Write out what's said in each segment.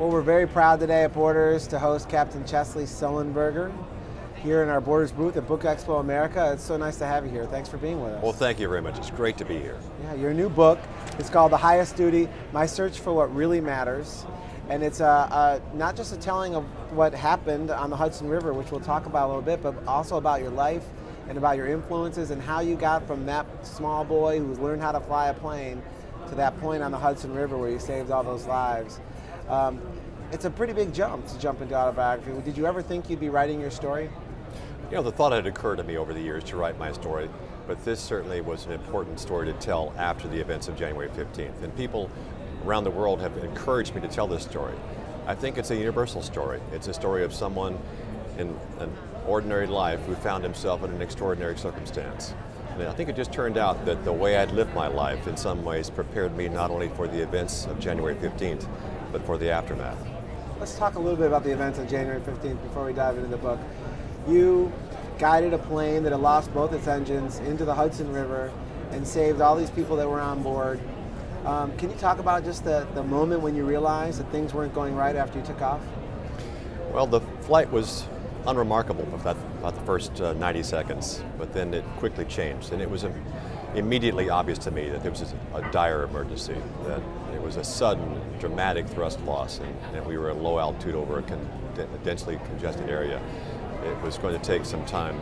Well, we're very proud today at Borders to host Captain Chesley Sullenberger here in our Borders booth at Book Expo America. It's so nice to have you here. Thanks for being with us. Well, thank you very much. It's great to be here. Yeah, your new book is called The Highest Duty, My Search for What Really Matters. And it's not just a telling of what happened on the Hudson River, which we'll talk about a little bit, but also about your life and about your influences and how you got from that small boy who learned how to fly a plane to that point on the Hudson River where you saved all those lives. It's a pretty big jump to jump into autobiography. Did you ever think you'd be writing your story? You know, the thought had occurred to me over the years to write my story, but this certainly was an important story to tell after the events of January 15th. And people around the world have encouraged me to tell this story. I think it's a universal story. It's a story of someone in an ordinary life who found himself in an extraordinary circumstance. And I think it just turned out that the way I'd lived my life in some ways prepared me not only for the events of January 15th, but for the aftermath. Let's talk a little bit about the events of January 15th before we dive into the book. You guided a plane that had lost both its engines into the Hudson River and saved all these people that were on board. Can you talk about just the moment when you realized that things weren't going right after you took off? Well, the flight was unremarkable about the first 90 seconds, but then it quickly changed, and it was immediately obvious to me that there was a dire emergency, that it was a sudden, dramatic thrust loss, and we were at low altitude over a densely congested area. It was going to take some time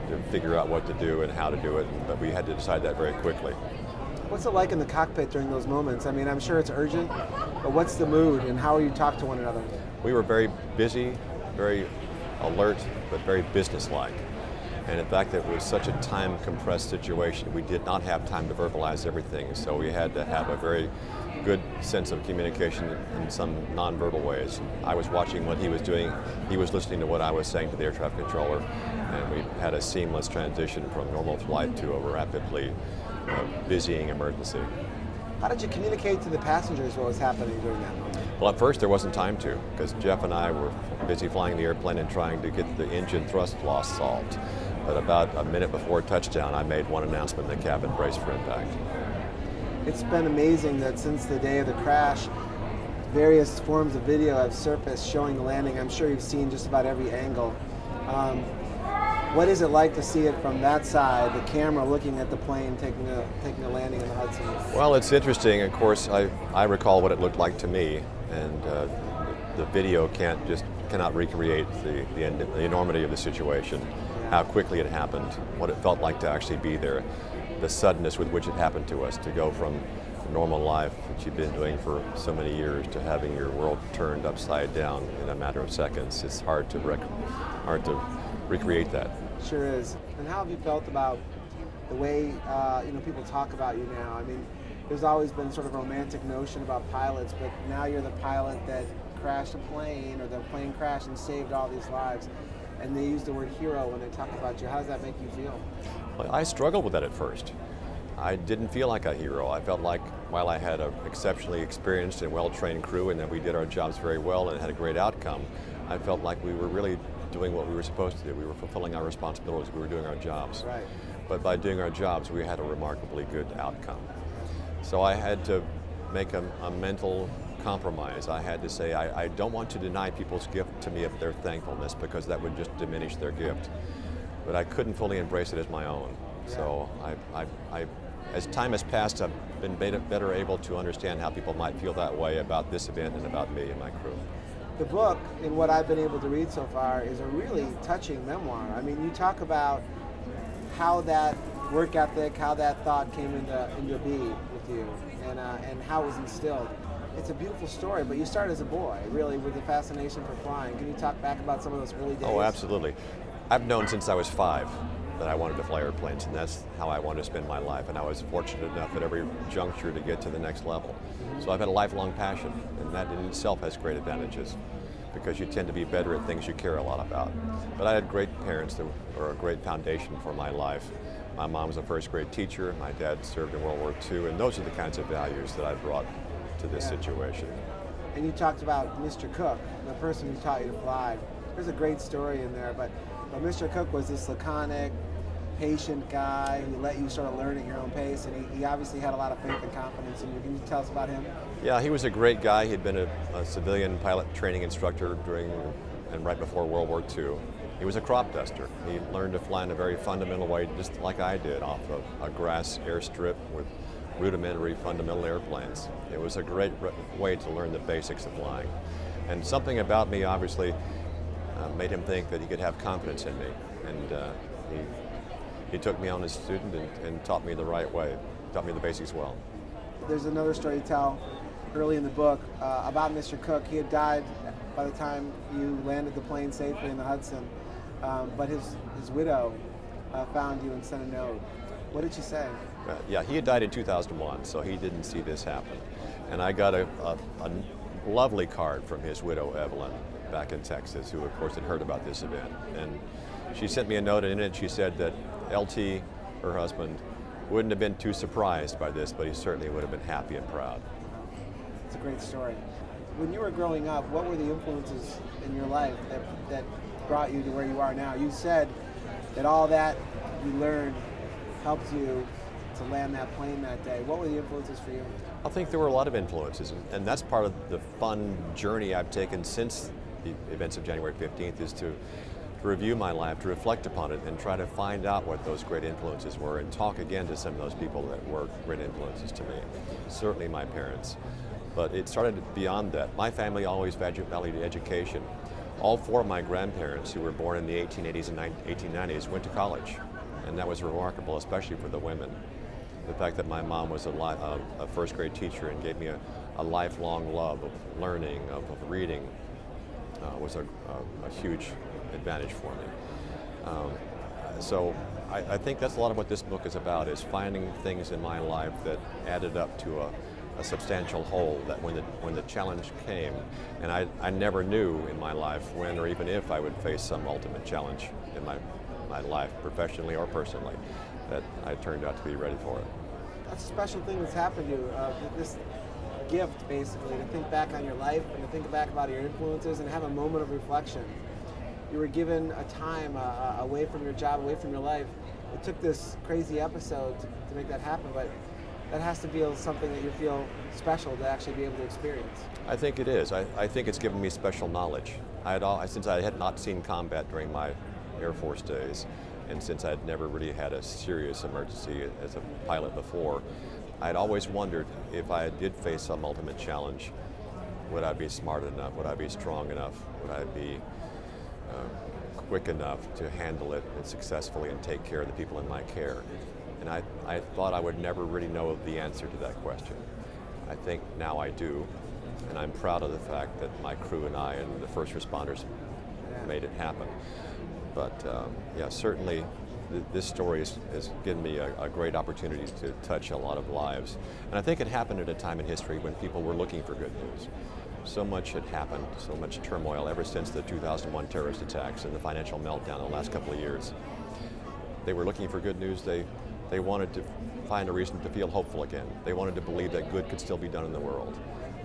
to figure out what to do and how to do it, but we had to decide that very quickly. What's it like in the cockpit during those moments? I mean, I'm sure it's urgent, but what's the mood and how are you talk to one another? We were very busy, very alert, but very businesslike. And in fact, it was such a time-compressed situation. We did not have time to verbalize everything, so we had to have a very good sense of communication in some nonverbal ways. I was watching what he was doing, he was listening to what I was saying to the air traffic controller, and we had a seamless transition from normal flight to a rapidly busying emergency. How did you communicate to the passengers what was happening during that moment? Well, at first there wasn't time to, because Jeff and I were busy flying the airplane and trying to get the engine thrust loss solved. But about a minute before touchdown, I made one announcement in the cabin: brace for impact. It's been amazing that since the day of the crash, various forms of video have surfaced showing the landing. I'm sure you've seen just about every angle. What is it like to see it from that side, the camera looking at the plane taking a landing in the Hudson? Well, it's interesting. Of course, I recall what it looked like to me, and the video cannot recreate the enormity of the situation, how quickly it happened, what it felt like to actually be there, the suddenness with which it happened to us, to go from normal life, which you've been doing for so many years, to having your world turned upside down in a matter of seconds. It's hard to recreate that. Sure is. And how have you felt about the way people talk about you now? I mean, there's always been sort of a romantic notion about pilots, but now you're the pilot that crashed a plane, or the plane crashed and saved all these lives. And they use the word hero when they talk about you. How does that make you feel? Well, I struggled with that at first. I didn't feel like a hero. I felt like while I had an exceptionally experienced and well-trained crew and that we did our jobs very well and had a great outcome, I felt like we were really doing what we were supposed to do. We were fulfilling our responsibilities. We were doing our jobs. Right. But by doing our jobs, we had a remarkably good outcome. So I had to make a mental compromise. I had to say, I don't want to deny people's gift to me of their thankfulness, because that would just diminish their gift. But I couldn't fully embrace it as my own. Yeah. So as time has passed, I've been better able to understand how people might feel that way about this event and about me and my crew. The book, in what I've been able to read so far, is a really touching memoir. I mean, you talk about how that work ethic, how that thought came into being with you, and how it was instilled. It's a beautiful story, but you start as a boy, really, with the fascination for flying. Can you talk back about some of those early days? Oh, absolutely. I've known since I was 5 that I wanted to fly airplanes, and that's how I wanted to spend my life, and I was fortunate enough at every juncture to get to the next level. So I've had a lifelong passion, and that in itself has great advantages, because you tend to be better at things you care a lot about. But I had great parents that were a great foundation for my life. My mom was a first-grade teacher, my dad served in World War II, and those are the kinds of values that I brought to this situation. And you talked about Mr. Cook, the person who taught you to fly. There's a great story in there, but Mr. Cook was this laconic, patient guy who let you sort of learn at your own pace, and he obviously had a lot of faith and confidence in you. Can you tell us about him? Yeah, he was a great guy. He'd been a civilian pilot training instructor during and right before World War II. He was a crop duster. He learned to fly in a very fundamental way, just like I did, off of a grass airstrip with rudimentary fundamental airplanes. It was a great way to learn the basics of flying. And something about me obviously made him think that he could have confidence in me. And he took me on as a student and taught me the right way, taught me the basics well. There's another story to tell early in the book about Mr. Cook. He had died by the time you landed the plane safely in the Hudson, but his widow found you and sent a note. What did she say? Yeah, he had died in 2001, so he didn't see this happen. And I got a lovely card from his widow, Evelyn, back in Texas, who of course had heard about this event. And she sent me a note, and in it she said that LT, her husband, wouldn't have been too surprised by this, but he certainly would have been happy and proud. It's a great story. When you were growing up, what were the influences in your life that brought you to where you are now? You said that all that you learned helped you to land that plane that day. What were the influences for you? I think there were a lot of influences, and that's part of the fun journey I've taken since the events of January 15th, is to review my life, to reflect upon it, and try to find out what those great influences were, and talk again to some of those people that were great influences to me. Certainly my parents. But it started beyond that. My family always valued education. All four of my grandparents, who were born in the 1880s and 1890s, went to college. And that was remarkable, especially for the women. The fact that my mom was a first grade teacher and gave me a lifelong love of learning, of reading, was a huge advantage for me. So I think that's a lot of what this book is about, is finding things in my life that added up to a substantial whole, that when the challenge came, and I never knew in my life when or even if I would face some ultimate challenge in my life, professionally or personally, that I turned out to be ready for it. That's a special thing that's happened to you, this gift basically, to think back on your life and to think back about your influences and have a moment of reflection. You were given a time away from your job, away from your life. It took this crazy episode to make that happen, but that has to feel something that you feel special to actually be able to experience. I think it is. I think it's given me special knowledge. Since I had not seen combat during my Air Force days, and since I'd never really had a serious emergency as a pilot before, I'd always wondered if I did face some ultimate challenge, would I be smart enough? Would I be strong enough? Would I be quick enough to handle it and successfully and take care of the people in my care? And I thought I would never really know the answer to that question. I think now I do, and I'm proud of the fact that my crew and I and the first responders made it happen. But yeah, certainly this story has given me a great opportunity to touch a lot of lives. And I think it happened at a time in history when people were looking for good news. So much had happened, so much turmoil ever since the 2001 terrorist attacks and the financial meltdown in the last couple of years. They were looking for good news. They wanted to find a reason to feel hopeful again. They wanted to believe that good could still be done in the world.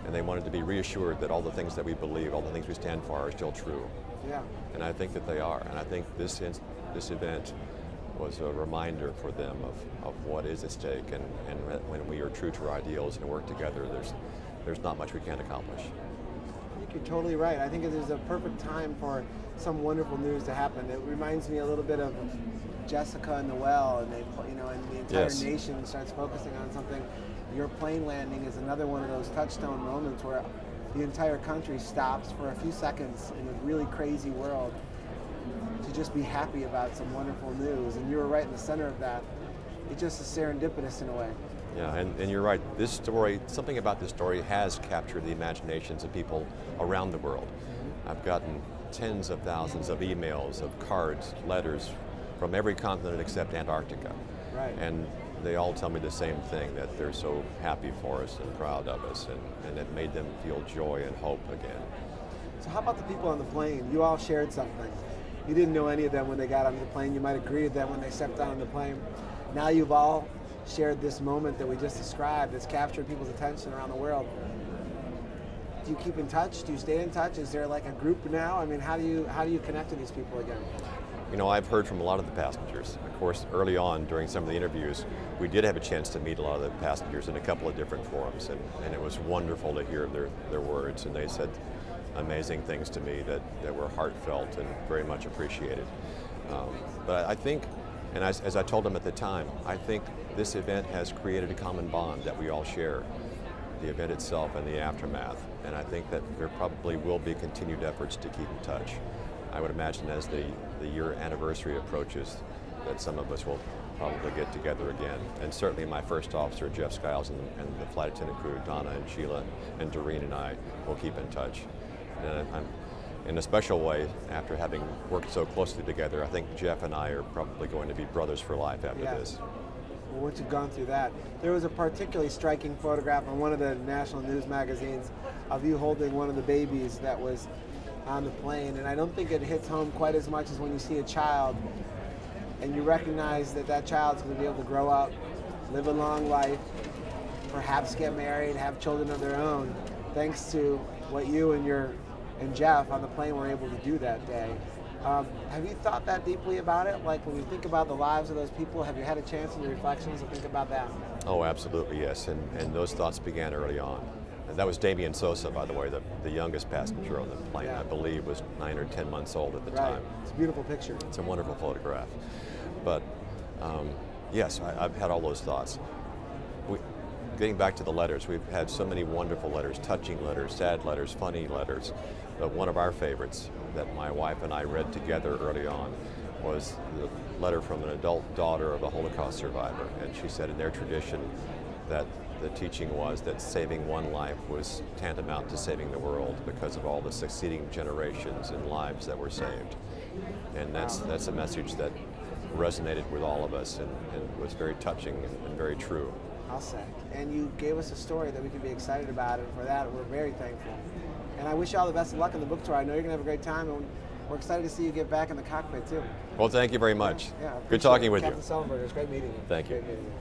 And they wanted to be reassured that all the things that we believe, all the things we stand for are still true. Yeah. And I think that they are. And I think this event was a reminder for them of what is at stake. And when we are true to our ideals and work together, there's not much we can't accomplish. I think you're totally right. I think it is a perfect time for some wonderful news to happen. It reminds me a little bit of Jessica and the Well, and and the entire nation starts focusing on something. Your plane landing is another one of those touchstone moments where the entire country stops for a few seconds in a really crazy world to just be happy about some wonderful news, and you were right in the center of that. It just is serendipitous in a way. Yeah, and you're right. This story, something about this story has captured the imaginations of people around the world. I've gotten tens of thousands of emails, of cards, letters from every continent except Antarctica. Right. And they all tell me the same thing, that they're so happy for us and proud of us, and it made them feel joy and hope again. So how about the people on the plane? You all shared something. You didn't know any of them when they got on the plane. You might agree with them when they stepped on the plane. Now you've all shared this moment that we just described that's captured people's attention around the world. Do you keep in touch? Do you stay in touch? Is there like a group now? I mean, how do you connect to these people again? You know, I've heard from a lot of the passengers. Of course, early on during some of the interviews, we did have a chance to meet a lot of the passengers in a couple of different forums, and it was wonderful to hear their words, and they said amazing things to me that were heartfelt and very much appreciated. But I think, and as I told them at the time, I think this event has created a common bond that we all share, the event itself and the aftermath, and I think that there probably will be continued efforts to keep in touch. I would imagine as the year anniversary approaches that some of us will probably get together again. And certainly my first officer, Jeff Skiles, and the flight attendant crew, Donna and Sheila and Doreen and I, will keep in touch. And I'm, in a special way, after having worked so closely together, I think Jeff and I are probably going to be brothers for life after this. Well, once you've gone through that, there was a particularly striking photograph on one of the national news magazines of you holding one of the babies that was on the plane, and I don't think it hits home quite as much as when you see a child and you recognize that that child's going to be able to grow up, live a long life, perhaps get married, have children of their own, thanks to what you and Jeff on the plane were able to do that day. Have you thought that deeply about it? Like when you think about the lives of those people, have you had a chance in your reflections to think about that? Oh, absolutely, yes, and those thoughts began early on. And that was Damian Sosa, by the way, the youngest passenger on the plane, I believe was 9 or 10 months old at the time. It's a beautiful picture. It's a wonderful photograph. But yes, I've had all those thoughts. Getting back to the letters, we've had so many wonderful letters, touching letters, sad letters, funny letters. But one of our favorites that my wife and I read together early on was the letter from an adult daughter of a Holocaust survivor. And she said in their tradition that the teaching was that saving one life was tantamount to saving the world because of all the succeeding generations and lives that were saved. And that's a message that resonated with all of us and was very touching and very true. I'll say. And you gave us a story that we can be excited about, and for that we're very thankful. And I wish you all the best of luck in the book tour. I know you're going to have a great time, and we're excited to see you get back in the cockpit too. Well, thank you very much. Yeah, good talking with you. Captain Sullenberger, it's great meeting you. Thank you. Great meeting you.